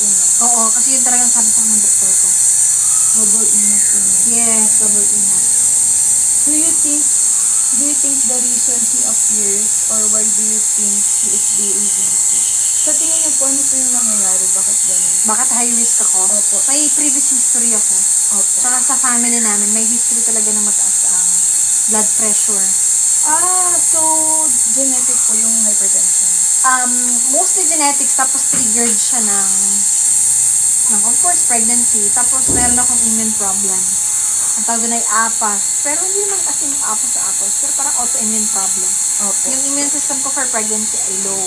una. Oo, kasi yun talagang sabi sa akin ng doktor ko. Double ingat una. Yes, double ingat. Do you think the reason he appears or why do you think he is behaving sick? Sa tingin niyo po, ano po yung nangyayari? Bakit ganun? Bakit high risk ako? Opo. May previous history ako. Opo. Tsaka sa family namin, may history talaga na mataas ang blood pressure. So genetic po yung hypertension. Mostly genetics, tapos triggered siya ng of course, pregnancy. Tapos meron akong immune problem. Ang tawag doon ay APAS. Pero hindi naman kasi APAS. Pero parang autoimmune problem. Opo. Yung immune system ko for pregnancy ay low.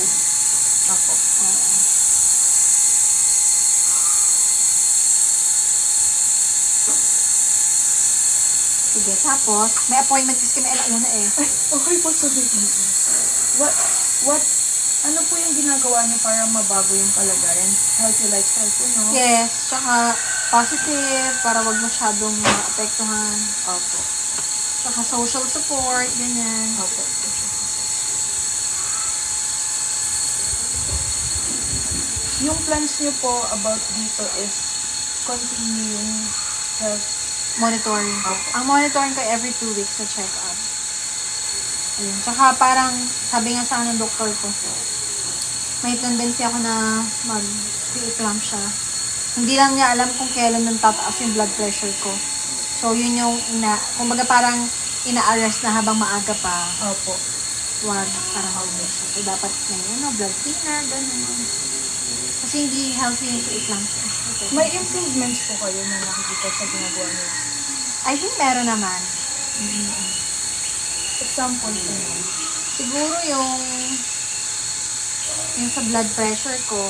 Opo. Oo. Sige, tapos, may appointment kasi kami alauna eh. Ay, okay po, sorry. Ano po yung ginagawa niyo para mabago yung kalagayan? Healthy lifestyle po, no? Yes, tsaka positive, para wag masyadong maapektuhan. Opo. Tsaka social support, ganyan. Opo. Yung plans niyo po about dito is continue yung health. Monitoring ko. Opo. Ang monitoring ko every 2 weeks na check-up. Ayun. Tsaka parang, sabi nga sa akin ng doktor ko, may tendency ako na mag-pre-eclamp siya. Hindi lang niya alam kung kailan nang tataas yung blood pressure ko. So, yun yung kumbaga parang ina-arrest na habang maaga pa. Opo. Wag, parang always. So, dapat may blood thinner, gano'n. Kasi hindi healthy yung pre-eclamp siya. Okay. May improvements po kayo na nakikita sa ginagawa niyo? I think meron naman. Example po. Siguro yung sa blood pressure ko,